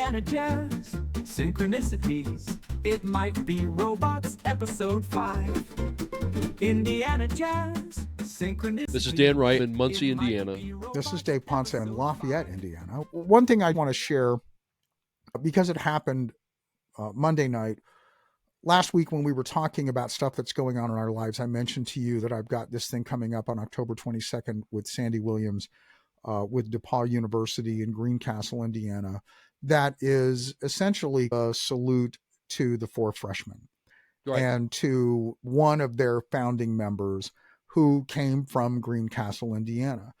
Indiana Jazz, Synchronicities. It might be Robots, Episode 5. Indiana Jazz, Synchronicities. This is Dan Wright in Muncie, Indiana. This is Dave Ponce in Lafayette, Indiana. One thing I want to share, because it happened Monday night, last week when we were talking about stuff that's going on in our lives, I mentioned to you that I've got this thing coming up on October 22nd with Sandy Williams with DePauw University in Greencastle, Indiana. That is essentially a salute to the Four Freshmen, right, and to one of their founding members who came from Greencastle, Indiana.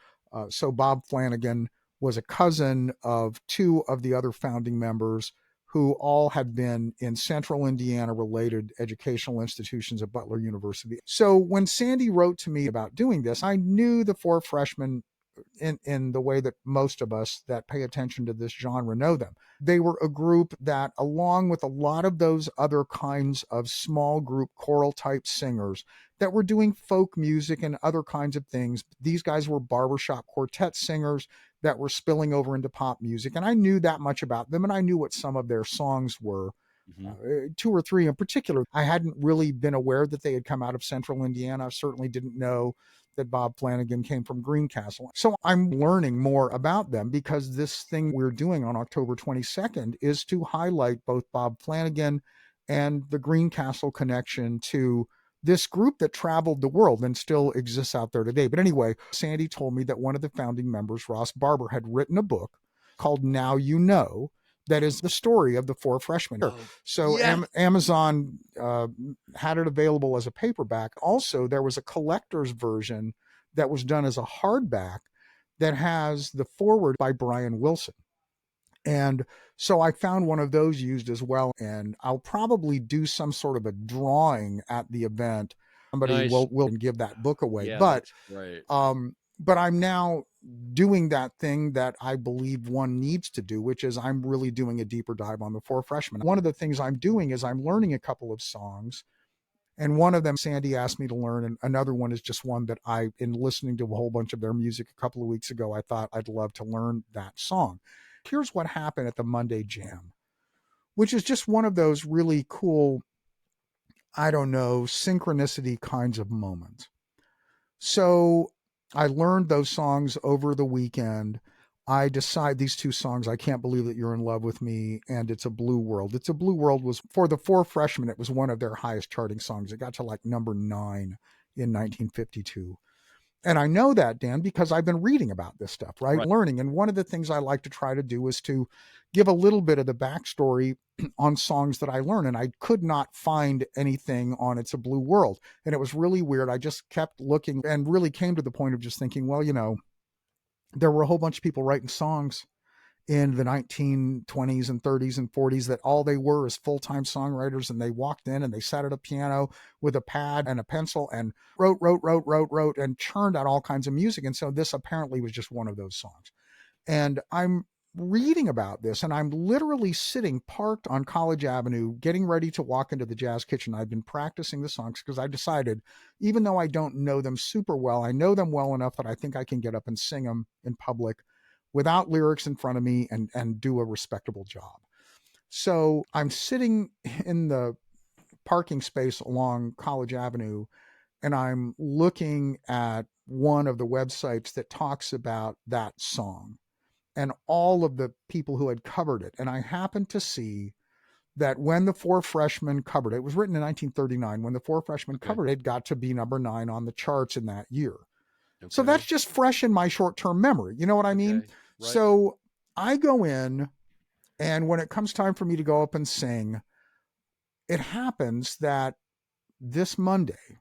So Bob Flanigan was a cousin of two of the other founding members who all had been in central Indiana related educational institutions at Butler University. So when Sandy wrote to me about doing this, I knew the Four Freshmen in the way that most of us that pay attention to this genre know them. They were a group that, along with a lot of those other kinds of small group choral type singers that were doing folk music and other kinds of things, these guys were barbershop quartet singers that were spilling over into pop music. And I knew that much about them, and I knew what some of their songs were. Two or three in particular. I hadn't really been aware that they had come out of central Indiana. I certainly didn't know that Bob Flanigan came from Greencastle. So I'm learning more about them because this thing we're doing on October 22nd is to highlight both Bob Flanigan and the Greencastle connection to this group that traveled the world and still exists out there today. But anyway, Sandy told me that one of the founding members, Ross Barbour, had written a book called Now You Know, that is the story of the Four Freshmen. So yeah. Amazon had it available as a paperback. Also, there was a collector's version that was done as a hardback that has the foreword by Brian Wilson. And so I found one of those used as well. And I'll probably do some sort of a drawing at the event. Somebody will give that book away. Yeah, but right. But I'm now doing that thing that I believe one needs to do, which is I'm really doing a deeper dive on the Four Freshmen. One of the things I'm doing is I'm learning a couple of songs, and one of them Sandy asked me to learn, and another one is just one that in listening to a whole bunch of their music a couple of weeks ago, I thought I'd love to learn that song. Here's what happened at the Monday Jam, which is just one of those really cool, I don't know, synchronicity kinds of moments. So I learned those songs over the weekend. I decide these two songs, I Can't Believe That You're in Love with Me, and It's a Blue World. It's a Blue World was, for the Four Freshmen, it was one of their highest charting songs. It got to like number 9 in 1952. And I know that, Dan, because I've been reading about this stuff, right? Learning. And one of the things I like to try to do is to give a little bit of the backstory on songs that I learn. And I could not find anything on It's a Blue World. And it was really weird. I just kept looking and really came to the point of just thinking, well, you know, there were a whole bunch of people writing songs in the 1920s and 30s and 40s that all they were is full-time songwriters, and they walked in and they sat at a piano with a pad and a pencil and wrote and churned out all kinds of music. And so this apparently was just one of those songs. And I'm reading about this, and I'm literally sitting parked on College Avenue getting ready to walk into the jazz kitchen. I've been practicing the songs because I decided, even though I don't know them super well, I know them well enough that I think I can get up and sing them in public without lyrics in front of me and do a respectable job. So I'm sitting in the parking space along College Avenue, and I'm looking at one of the websites that talks about that song and all of the people who had covered it. And I happened to see that when the Four Freshmen covered it, it was written in 1939, when the Four Freshmen covered it, it got to be number 9 on the charts in that year. Okay. So that's just fresh in my short-term memory. You know what I mean? Right. So I go in, and when it comes time for me to go up and sing, it happens that this Monday,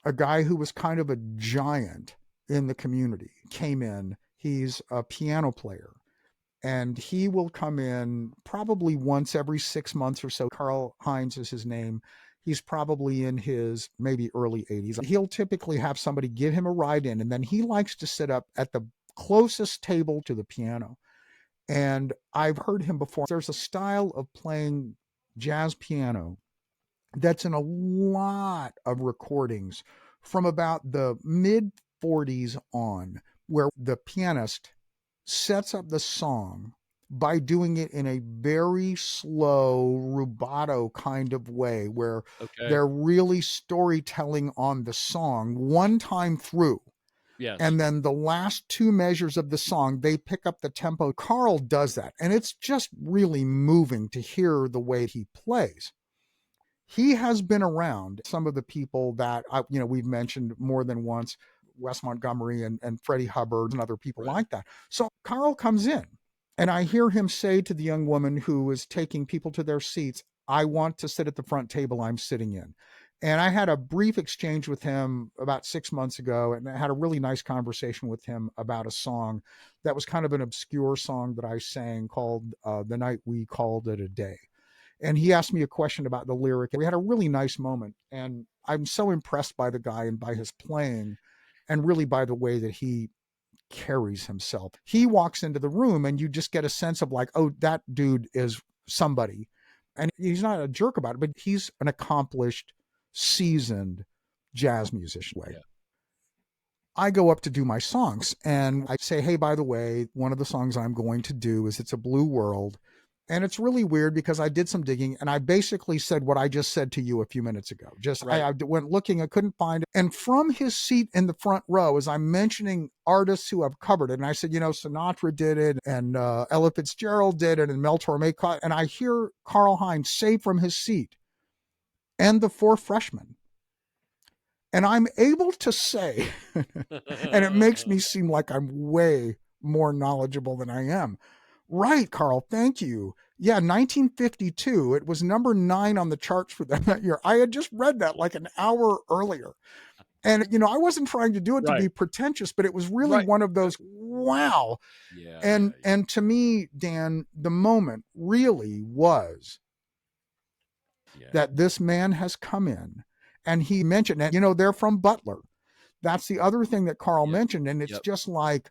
a guy who was kind of a giant in the community came in. He's a piano player, and he will come in probably once every 6 months or so. Carl Hines is his name. He's probably in his maybe early 80s. He'll typically have somebody give him a ride in, and then he likes to sit up at the closest table to the piano. And I've heard him before. There's a style of playing jazz piano that's in a lot of recordings from about the mid 40s on, where the pianist sets up the song by doing it in a very slow rubato kind of way where Okay. they're really storytelling on the song one time through. Yes. And then the last two measures of the song, they pick up the tempo. Carl does that. And it's just really moving to hear the way he plays. He has been around some of the people that we've mentioned more than once, Wes Montgomery and Freddie Hubbard and other people like that. So Carl comes in and I hear him say to the young woman who is taking people to their seats, I want to sit at the front table I'm sitting in. And I had a brief exchange with him about 6 months ago, and I had a really nice conversation with him about a song that was kind of an obscure song that I sang called The Night We Called It a Day. And he asked me a question about the lyric. We had a really nice moment. And I'm so impressed by the guy and by his playing and really by the way that he carries himself. He walks into the room and you just get a sense of like, oh, that dude is somebody. And he's not a jerk about it, but he's an accomplished, seasoned jazz musician. Yeah. I go up to do my songs and I say, hey, by the way, one of the songs I'm going to do is It's a Blue World. And it's really weird because I did some digging and I basically said what I just said to you a few minutes ago. I went looking, I couldn't find it. And from his seat in the front row, as I'm mentioning artists who have covered it, and I said, Sinatra did it and Ella Fitzgerald did it and Mel Torme, and I hear Karl Heinz say from his seat, and the Four Freshmen. And I'm able to say, and it makes me seem like I'm way more knowledgeable than I am. Right, Carl, thank you. Yeah, 1952. It was number 9 on the charts for them that year. I had just read that like an hour earlier. And, I wasn't trying to do it to be pretentious, but it was really one of those, wow. Yeah. And to me, Dan, the moment really was that this man has come in and he mentioned, and, they're from Butler. That's the other thing that Carl mentioned. And it's just like,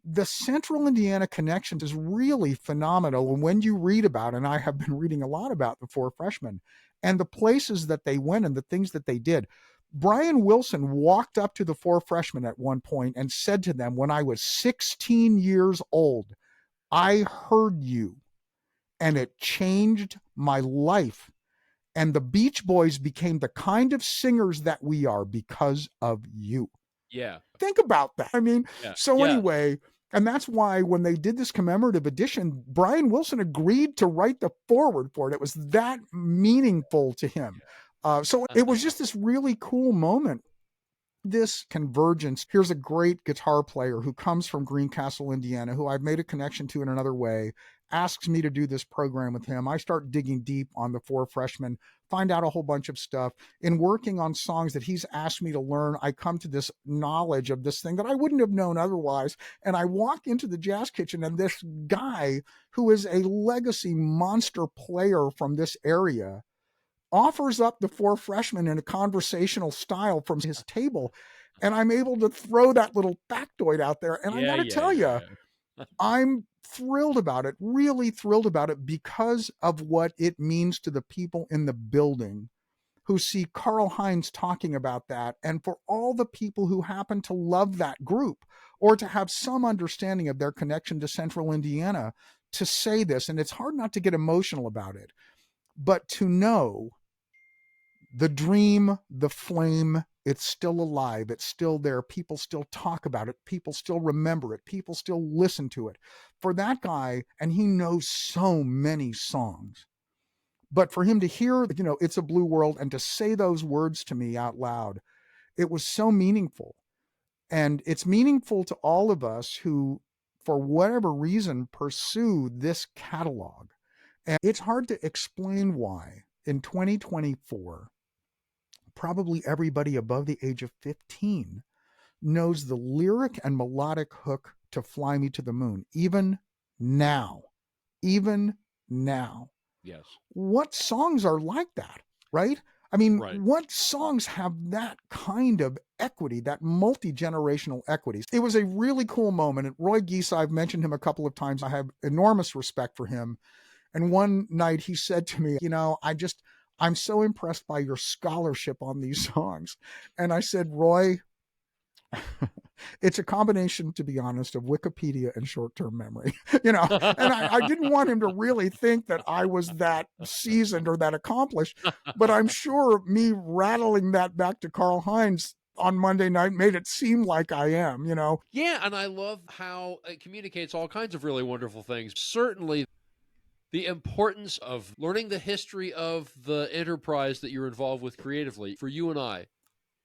the Central Indiana connection is really phenomenal. And when you read about, and I have been reading a lot about the Four Freshmen and the places that they went and the things that they did, Brian Wilson walked up to the Four Freshmen at one point and said to them, when I was 16 years old, I heard you and it changed my life. And the Beach Boys became the kind of singers that we are because of you. Yeah. Think about that. I mean, anyway, and that's why when they did this commemorative edition, Brian Wilson agreed to write the foreword for it. It was that meaningful to him. So it was just this really cool moment. This convergence. Here's a great guitar player who comes from Greencastle, Indiana, who I've made a connection to in another way, asks me to do this program with him. I start digging deep on the Four Freshmen, find out a whole bunch of stuff. In working on songs that he's asked me to learn, I come to this knowledge of this thing that I wouldn't have known otherwise. And I walk into the jazz kitchen and this guy who is a legacy monster player from this area offers up the Four Freshmen in a conversational style from his table. And I'm able to throw that little factoid out there. And I got to tell you, I'm thrilled about it, really thrilled about it because of what it means to the people in the building who see Karl Heinz talking about that. And for all the people who happen to love that group or to have some understanding of their connection to Central Indiana to say this. And it's hard not to get emotional about it, but to know the dream, the flame, it's still alive. It's still there. People still talk about it. People still remember it. People still listen to it. For that guy, and he knows so many songs, but for him to hear, It's a Blue World and to say those words to me out loud, it was so meaningful. And it's meaningful to all of us who, for whatever reason, pursue this catalog. And it's hard to explain why in 2024, probably everybody above the age of 15 knows the lyric and melodic hook to Fly Me to the Moon. Even now. Yes. What songs are like that, right? I mean, what songs have that kind of equity, that multi-generational equity? It was a really cool moment. And Roy Geese, I've mentioned him a couple of times. I have enormous respect for him. And one night he said to me, I'm so impressed by your scholarship on these songs. And I said, Roy, It's a combination, to be honest, of Wikipedia and short-term memory, and I didn't want him to really think that I was that seasoned or that accomplished, but I'm sure me rattling that back to Karl Heinz on Monday night made it seem like I am, Yeah, and I love how it communicates all kinds of really wonderful things. Certainly the importance of learning the history of the enterprise that you're involved with creatively. For you and I,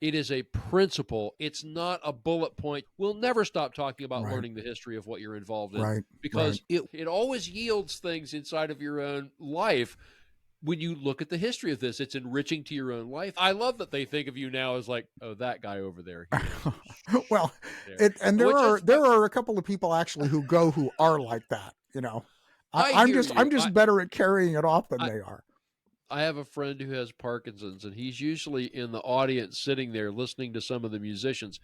it is a principle. It's not a bullet point. We'll never stop talking about Right. learning the history of what you're involved in, Right. because it always yields things inside of your own life. When you look at the history of this, it's enriching to your own life. I love that they think of you now as like, oh, that guy over there. Well, there. and there are a couple of people actually who are like that, I'm just better at carrying it off than they are. I have a friend who has Parkinson's, and he's usually in the audience sitting there listening to some of the musicians.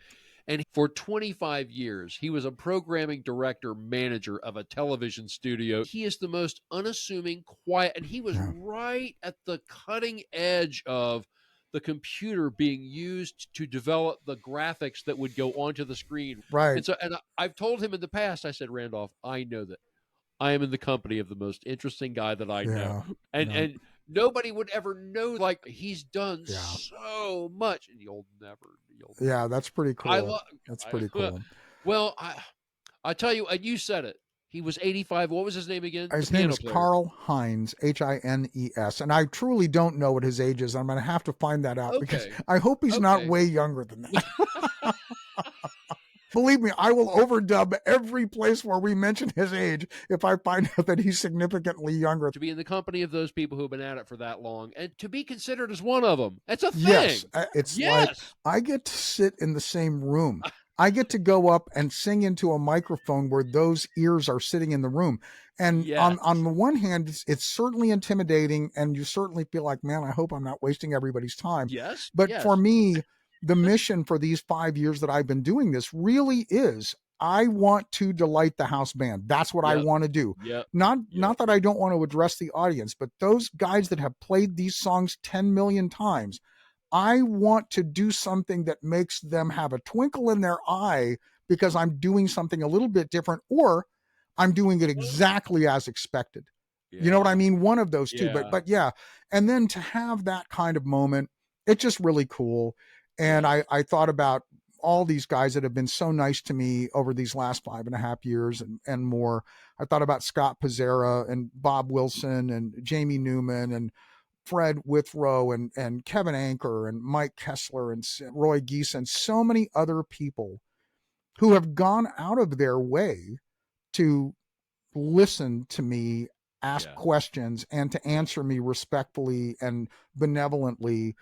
And for 25 years, he was a programming director, manager of a television studio. He is the most unassuming, quiet, and he was right at the cutting edge of the computer being used to develop the graphics that would go onto the screen. Right. And I've told him in the past, I said, Randolph, I know that I am in the company of the most interesting guy that I know. And nobody would ever know, like, he's done so much. And you'll never. Yeah, that's pretty cool. That's pretty cool. Well, I tell you, and you said it. He was 85. What was his name again? His name is Karl Heinz, Hines. And I truly don't know what his age is. I'm going to have to find that out because I hope he's not way younger than that. Believe me, I will overdub every place where we mention his age if I find out that he's significantly younger. To be in the company of those people who've been at it for that long and to be considered as one of them. That's a thing. Yes. It's like I get to sit in the same room. I get to go up and sing into a microphone where those ears are sitting in the room. And on the one hand, it's certainly intimidating, and you certainly feel like, man, I hope I'm not wasting everybody's time. Yes. But for me, the mission for these 5 years that I've been doing this really is I want to delight the house band. That's what I want to do. Not that I don't want to address the audience, but those guys that have played these songs 10 million times, I want to do something that makes them have a twinkle in their eye because I'm doing something a little bit different, or I'm doing it exactly as expected. You know what I mean? One of those two, but yeah. And then to have that kind of moment, it's just really cool. And I thought about all these guys that have been so nice to me over these last 5.5 years and more. I thought about Scott Pizzera and Bob Wilson and Jamie Newman and Fred Withrow and Kevin Anker and Mike Kessler and Roy Geese and so many other people who have gone out of their way to listen to me, ask questions, and to answer me respectfully and benevolently.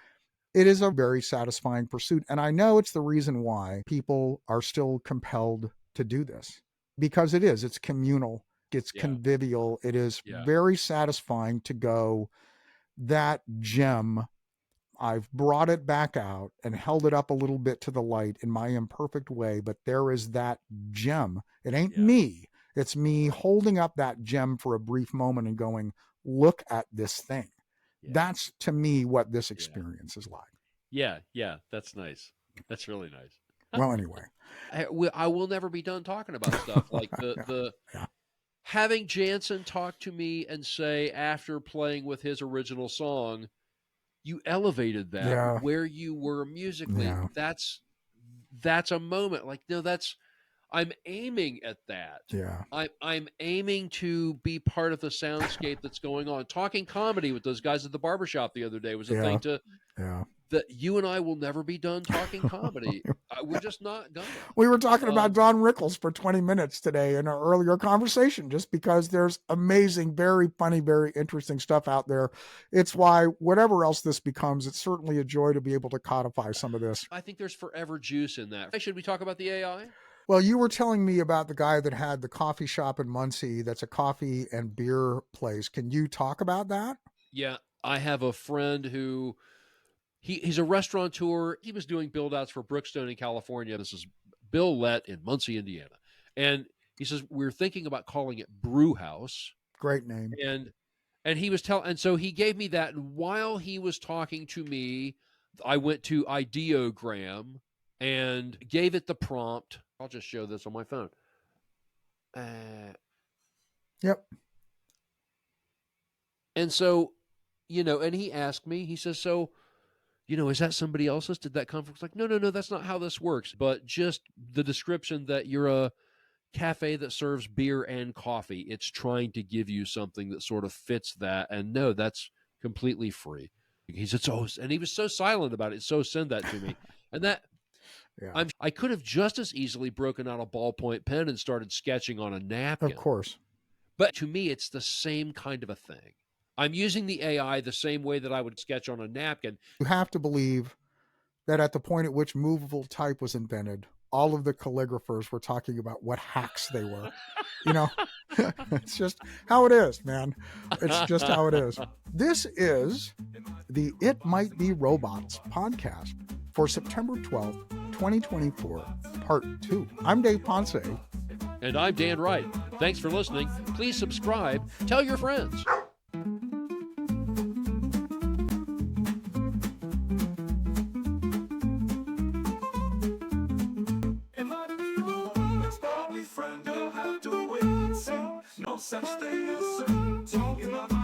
It is a very satisfying pursuit. And I know it's the reason why people are still compelled to do this, because it's communal, it's convivial. It is very satisfying to go, that gem, I've brought it back out and held it up a little bit to the light in my imperfect way, but there is that gem. It ain't me. It's me holding up that gem for a brief moment and going, look at this thing. That's, to me, what this experience is like. Yeah, that's nice. That's really nice. Well, anyway. I will never be done talking about stuff like the having Jansen talk to me and say, after playing with his original song, you elevated that where you were musically. That's a moment. Like, no, I'm aiming at that. I'm aiming to be part of the soundscape that's going on. Talking comedy with those guys at the barbershop the other day was a thing that you and I will never be done talking comedy. We're just not gonna. We were talking about Don Rickles for 20 minutes today in our earlier conversation, just because there's amazing, very funny, very interesting stuff out there. It's why whatever else this becomes, it's certainly a joy to be able to codify some of this. I think there's forever juice in that. Should we talk about the AI? Well, you were telling me about the guy that had the coffee shop in Muncie that's a coffee and beer place. Can you talk about that? Yeah, I have a friend who he's a restaurateur. He was doing build-outs for Brookstone in California. This is Bill Lett in Muncie, Indiana. And he says, we're thinking about calling it Brew House. Great name. And he was and so he gave me that. And while he was talking to me, I went to Ideogram and gave it the prompt. I'll just show this on my phone. Yep. And so, and he asked me, he says, so, is that somebody else's? Did that come from? It's like, no, that's not how this works. But just the description that you're a cafe that serves beer and coffee, it's trying to give you something that sort of fits that. And no, that's completely free. He said, so, and he was so silent about it. So send that to me. And that, Yeah. I could have just as easily broken out a ballpoint pen and started sketching on a napkin. Of course. But to me, it's the same kind of a thing. I'm using the AI the same way that I would sketch on a napkin. You have to believe that at the point at which movable type was invented, all of the calligraphers were talking about what hacks they were. It's just how it is, man. It's just how it is. This is the It Might Be Robots podcast for September 12th, 2024, part 2. I'm Dave Ponce. And I'm Dan Wright. Thanks for listening. Please subscribe. Tell your friends. No such thing as talking about